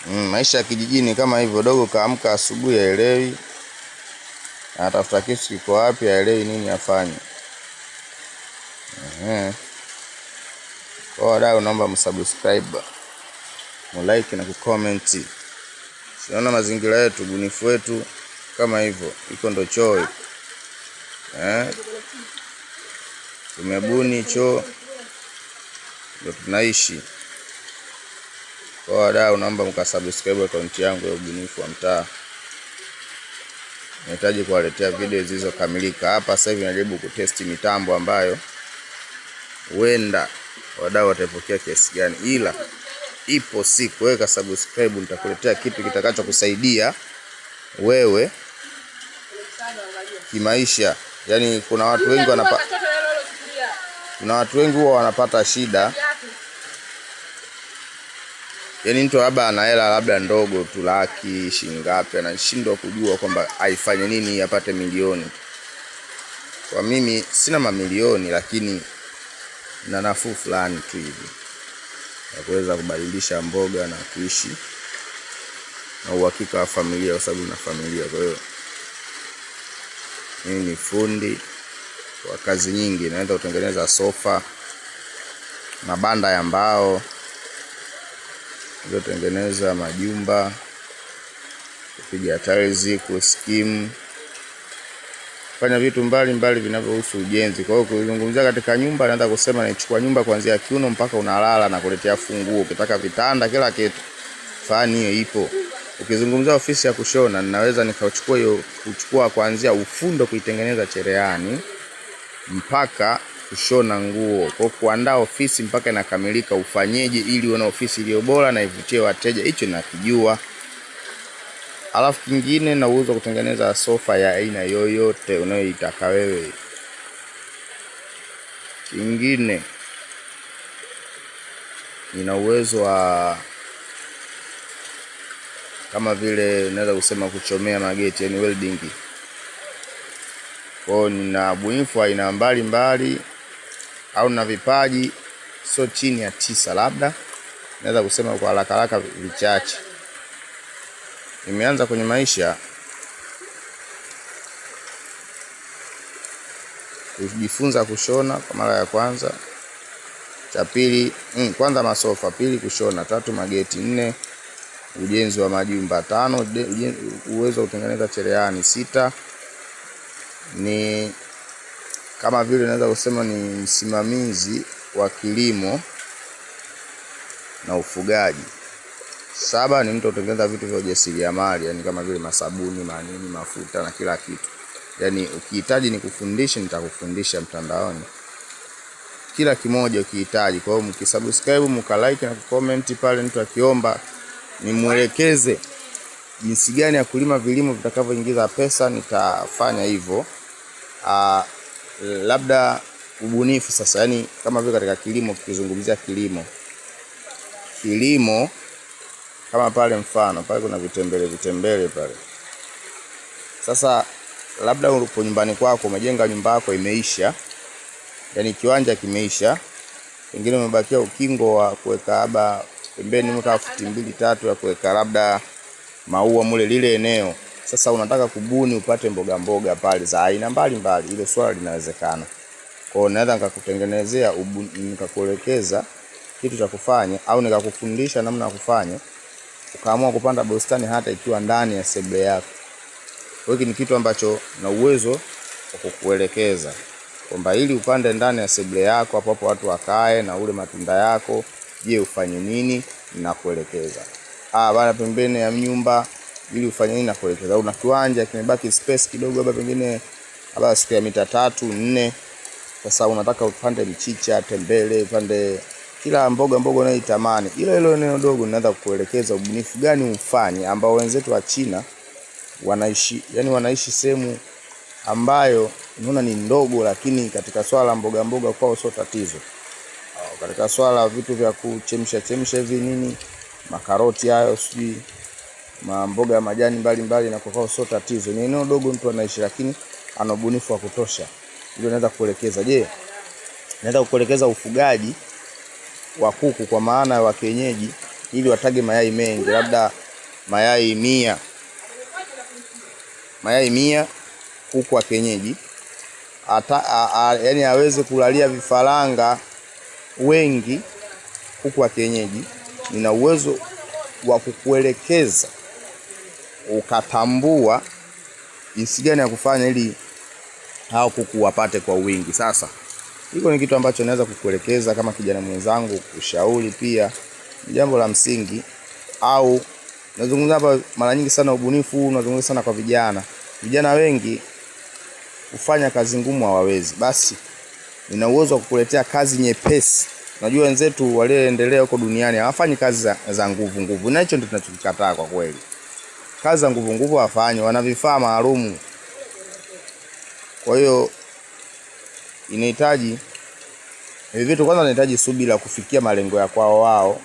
Maisha ya kijijini kama hivyo, dogo kaamka asubuhi haelewi, anatafuta kitu kiko wapi, haelewi nini afanye. Kwa wadau, naomba msubscribe, mlike na kucomment. Siona mazingira yetu, ubunifu wetu kama hivyo, iko ndo choo. Tumebuni choo ndio tunaishi. Kwa wadau, naomba mkasubscribe account yangu ya ubunifu wa mtaa. Nahitaji kuwaletea video zilizokamilika. Hapa sasa hivi najaribu kutesti mitambo ambayo huenda wadau watapokea kiasi gani, ila ipo siku weka subscribe, nitakuletea kitu kitakacho kusaidia wewe kimaisha. Yaani kuna watu wengi huwa wanapata shida. Yaani mtu labda ana hela labda ndogo tu, laki shilingi ngapi, anashindwa kujua kwamba aifanye nini apate milioni. Kwa mimi sina mamilioni, lakini na nafuu fulani tu hivi ya kuweza kubadilisha mboga na kuishi na uhakika wa familia, kwa sababu na familia. Kwa hiyo mimi ni fundi kwa kazi nyingi. Naweza kutengeneza sofa, mabanda ya mbao, naweza kutengeneza majumba, kupiga tiles, kuskim, fanya vitu mbalimbali vinavyohusu ujenzi. Kwa hiyo kuzungumzia katika nyumba, naanza kusema naichukua nyumba kuanzia kiuno mpaka unalala na kuletea funguo, ukitaka vitanda, kila kitu. Fani hiyo ipo. Ukizungumzia ofisi ya kushona, ninaweza kuchukua kuanzia ufundo kuitengeneza cherehani mpaka kushona nguo. Kwa kuandaa ofisi mpaka inakamilika, ufanyeje ili uone ofisi iliyo bora na ivutie wateja, hicho nakijua. Alafu kingine, na uwezo kutengeneza sofa ya aina yoyote unayoitaka wewe. Kingine, nina uwezo wa kama vile naweza kusema kuchomea mageti, yani welding. Kwa hiyo nina ubunifu aina mbalimbali, au na vipaji sio chini ya 9 labda. Naweza kusema kwa haraka vichache. Nimeanza kwenye maisha kujifunza kushona kwa mara ya kwanza. Cha pili, kwanza masofa, pili kushona, 3 mageti, 4 ujenzi wa majumba, 5 uwezo wa kutengeneza cherehani, 6 ni kama vile naweza kusema ni msimamizi wa kilimo na ufugaji. 7 ni mtu kutengeneza vitu vya ujasiriamali, yani kama vile masabuni, manini, mafuta na kila kitu. Yani ukihitaji nikufundishe, nitakufundisha mtandaoni kila kimoja ukihitaji. Kwa hiyo mkisubscribe, mkalike na kucomment pale, mtu akiomba nimuelekeze jinsi gani ya kulima vilimo vitakavyoingiza pesa, nitafanya hivyo. Labda ubunifu sasa, yani kama vile katika kilimo, tukizungumzia kilimo kama pale, mfano pale kuna vitembele pale. Sasa labda upo nyumbani kwako, umejenga nyumba yako imeisha, yani kiwanja kimeisha, pengine umebakia ukingo wa kuweka labda pembeni mta futi 2-3 ya kuweka labda maua mule lile eneo. Sasa unataka kubuni upate mboga pale za aina mbalimbali, ile swala linawezekana. Kwa hiyo naweza nikakutengenezea, nikakuelekeza kitu cha kufanya, au nikakufundisha namna ya kufanya, ukaamua kupanda bustani hata ikiwa ndani ya sebule yako. Kwa hiyo ni kitu ambacho na uwezo wa kukuelekeza kwamba ili upande ndani ya sebule yako, hapo watu wakae na ule matunda yako, je, ufanye nini, ninakuelekeza. Bana pembeni ya nyumba ili ufanye nini, nakuelekeza. Una kiwanja kimebaki space kidogo, hapa pengine labda siku ya mita 3-4. Sasa unataka upande mchicha, tembele, upande kila mboga unayoitamani, ile eneo dogo, ninaanza kukuelekeza ubunifu gani ufanye, ambao wenzetu wa China wanaishi, yani wanaishi sehemu ambayo unaona ni ndogo, lakini katika swala mboga kwao sio tatizo. Katika swala vitu vya kuchemsha hivi nini, makaroti hayo, sijui mboga ya majani mbalimbali, na kwao sio tatizo. Ni eneo dogo mtu anaishi, lakini ana ubunifu wa kutosha. Ndio naweza kukuelekeza. Je, naweza kukuelekeza ufugaji wa kuku kwa maana wa kienyeji, ili watage mayai mengi, labda mayai 100. Mayai 100 kuku wa kienyeji. Yani aweze kulalia vifaranga wengi kuku wa kienyeji. Nina uwezo wa kukuelekeza ukatambua jinsi gani ya kufanya ili hao kuku wapate kwa wingi. Sasa hiko ni kitu ambacho naweza kukuelekeza kama kijana mwenzangu, kushauri pia ni jambo la msingi. Au nazungumza hapa mara nyingi sana ubunifu, nazungumza sana kwa vijana. Vijana wengi kufanya kazi ngumu hawawezi. Basi nina uwezo wa kukuletea kazi nyepesi. Unajua wenzetu walioendelea huko duniani hawafanyi kazi za nguvu. Na hicho ndio tunachokikataa kwa kweli. Kazi za nguvu hawafanyi, wana vifaa maalum. Kwa hiyo inahitaji hivi vitu, kwanza inahitaji subira kufikia malengo ya kwao wao,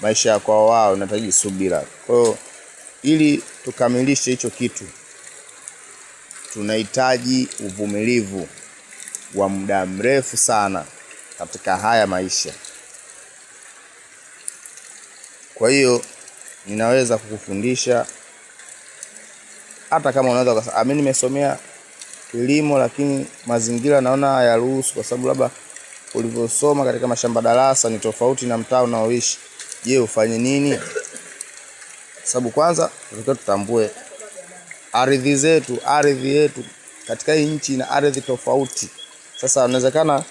maisha ya kwao wao inahitaji subira. Kwa hiyo ili tukamilishe hicho kitu tunahitaji uvumilivu wa muda mrefu sana katika haya maisha. Kwa hiyo ninaweza kukufundisha hata kama unaweza kusema mimi nimesomea kilimo lakini mazingira naona hayaruhusu, kwa sababu labda ulivyosoma katika mashamba darasa ni tofauti na mtaa unaoishi. Je, ufanye nini? Sababu kwanza tunataka tutambue ardhi yetu katika hii nchi na ardhi tofauti. Sasa inawezekana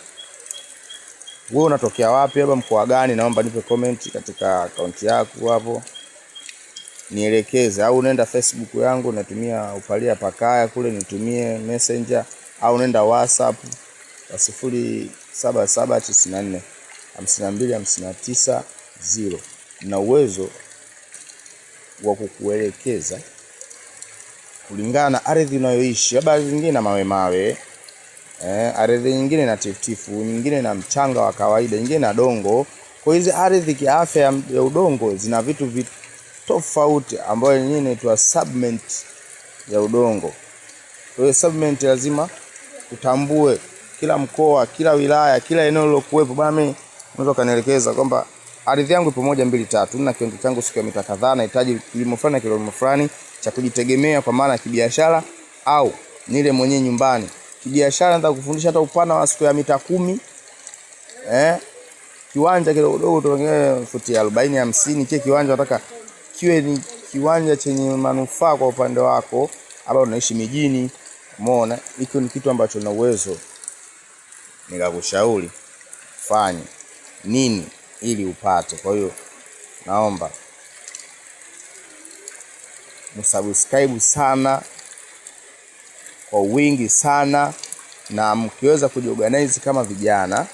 wewe unatokea wapi, labda mkoa gani? Naomba nipe comment katika akaunti yako hapo nielekeze, au nenda Facebook yangu natumia Upalia Pakaya kule nitumie Messenger, au nenda WhatsApp kwa 0779452590. Na uwezo wa kukuelekeza kulingana na ardhi unayoishi. Labda ardhi nyingine na mawe, ardhi nyingine na tifutifu, nyingine na mchanga wa kawaida, nyingine na dongo. Kwa hizo ardhi kiafya ya udongo zina vitu tofauti ambayo nyingine inaitwa subment ya udongo. Kwa hiyo subment lazima utambue kila mkoa, kila wilaya, kila eneo lilokuwepo. Bwana mimi unaweza kanielekeza kwamba ardhi yangu ipo 1 2 3 na kiwanja changu siku ya mita kadhaa, nahitaji kilimo fulani na kilimo fulani cha kujitegemea kwa maana kibiashara, au nile mwenyewe nyumbani. Kibiashara nataka kufundisha hata upana wa siku ya mita 10. Kiwanja kidogo tuongee futi 40 50. Kile kiwanja nataka kiwe ni kiwanja chenye manufaa kwa upande wako, au unaishi mijini. Umeona, hiko ni kitu ambacho na uwezo nikakushauri fanye nini ili upate. Kwa hiyo naomba msubscribe sana kwa wingi sana, na mkiweza kujiorganize kama vijana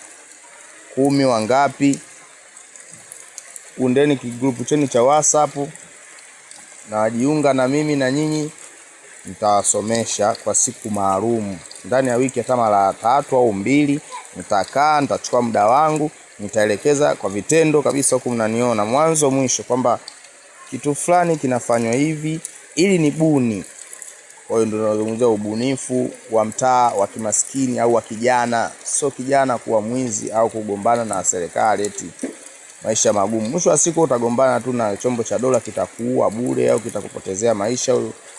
10 wangapi, undeni group chenu cha WhatsApp na wajiunga na mimi, na nyinyi nitawasomesha kwa siku maalum ndani ya wiki, hata mara 3 au 2. Nitakaa, nitachukua muda wangu, nitaelekeza kwa vitendo kabisa huko mnaniona mwanzo mwisho kwamba kitu fulani kinafanywa hivi ili ni buni. Kwa hiyo ndio tunazungumzia ubunifu wa mtaa wa kimaskini au wa kijana. Sio kijana kuwa mwizi au kugombana na serikali eti maisha magumu. Mwisho wa siku utagombana tu na chombo cha dola, kitakuua bure au kitakupotezea maisha.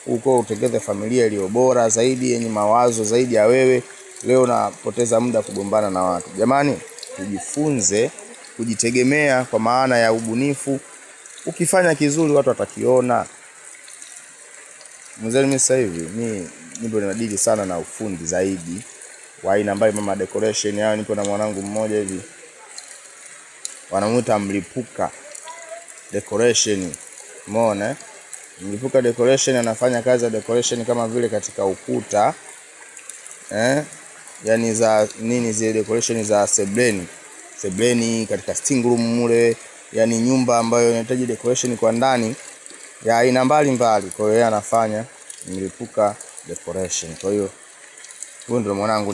Uko utengeze familia iliyo bora zaidi, yenye mawazo zaidi ya wewe. Leo unapoteza muda kugombana na watu. Jamani, tujifunze kujitegemea kwa maana ya ubunifu. Ukifanya kizuri watu watakiona. Mzee mimi sasa hivi nipo ninadili sana na ufundi zaidi wa aina ambayo mama decoration yao. Nipo na mwanangu mmoja hivi wanamuita Mlipuka Decoration. Umeona? Mlipuka Decoration anafanya kazi ya decoration kama vile katika ukuta. Yani za nini zile decoration za sebleni katika sitting room mule, yani nyumba ambayo inahitaji decoration kwa ndani ya aina mbalimbali. Kwa hiyo yeye anafanya Mlipuka Decoration. Kwa hiyo huyo ndio mwanangu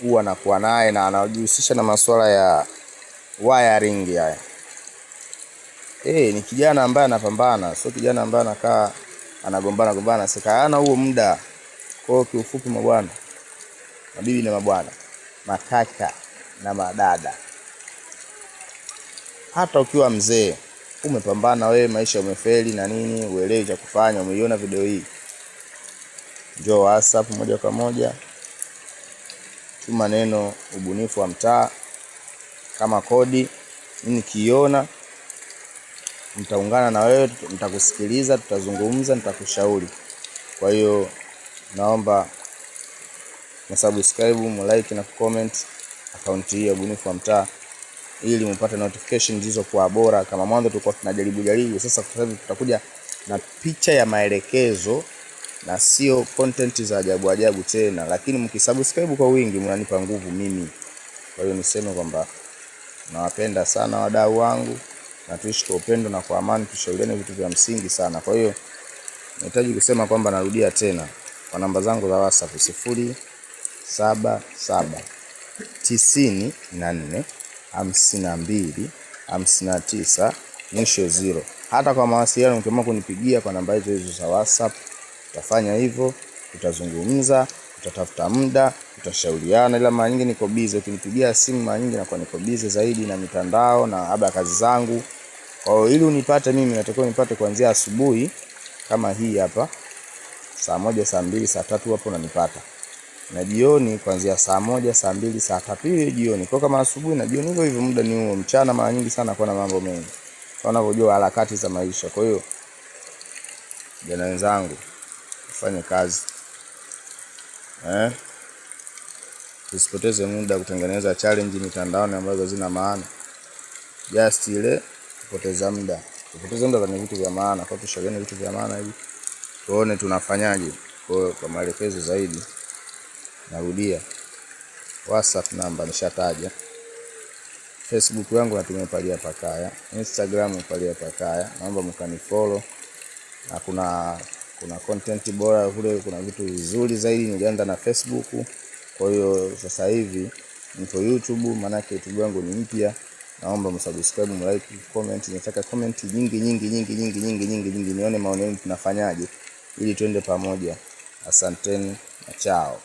huwa nakuwa naye, na anajihusisha na masuala ya wiring haya. Ni kijana ambaye anapambana, sio kijana ambaye anakaa anagombana sikana huo muda. Kwa hiyo kiufupi, mabwana, mabibi na mabwana, makaka na madada, hata ukiwa mzee umepambana wewe, maisha umefeli na nini, uelewi cha kufanya, umeiona video hii, njoo WhatsApp moja kwa moja, tuma neno ubunifu wa mtaa kama kodi. Mimi nikiona nitaungana na wewe, nitakusikiliza, tutazungumza, nitakushauri. Kwa hiyo naomba msubscribe, mlike na comment account hii ya ubunifu wa mtaa ili mpate notification zilizokuwa bora. Kama mwanzo tulikuwa tunajaribu, sasa kwa sababu tutakuja na picha ya maelekezo na sio content za ajabu tena, lakini mkisubscribe kwa wingi mnanipa nguvu mimi. Kwa hiyo niseme kwamba nawapenda sana wadau wangu, na tuishi kwa upendo na kwa amani, tushauriane vitu vya msingi sana. Kwa hiyo nahitaji kusema kwamba narudia tena kwa namba zangu za WhatsApp 07795259 mwisho 0. Hata kwa mawasiliano mkiamua kunipigia kwa namba hizo za WhatsApp, tutafanya hivyo, tutazungumza, tutatafuta muda, tutashauriana. Ila mara nyingi niko busy, ukinipigia simu mara nyingi nakuwa niko busy zaidi na mitandao na labda kazi zangu. Kwa hiyo ili unipate mimi natakiwa nipate kuanzia asubuhi kama hii hapa saa 1, saa 2, saa 3 hapo unanipata. Na jioni kuanzia saa 1, saa 2, saa 3 hiyo jioni. Kwa kama asubuhi na jioni hivyo muda ni huo. Mchana mara nyingi sana kuna mambo mengi, kwa unavyojua harakati za maisha. Kwa hiyo jana wenzangu, tufanye kazi. Tusipoteze muda kutengeneza challenge mitandaoni ambazo zina maana. Just ile kupoteza muda. Kupoteza muda kwenye vitu vya maana. Kwa tushauriane vitu vya maana hivi, tuone tunafanyaje. Kwa maelekezo zaidi narudia WhatsApp namba nishataja, Facebook yangu natumia Palia Pakaya, Instagram Palia Pakaya, naomba mkanifollow. Na kuna content bora kule, kuna vitu vizuri zaidi. Nilianza na Facebook, kwa hiyo sasa hivi niko YouTube, maana yake YouTube yangu ni mpya. Naomba msubscribe, mlike, comment. Nataka comment nyingi nione maoni yenu tunafanyaje ili tuende pamoja. Asanteni na chao.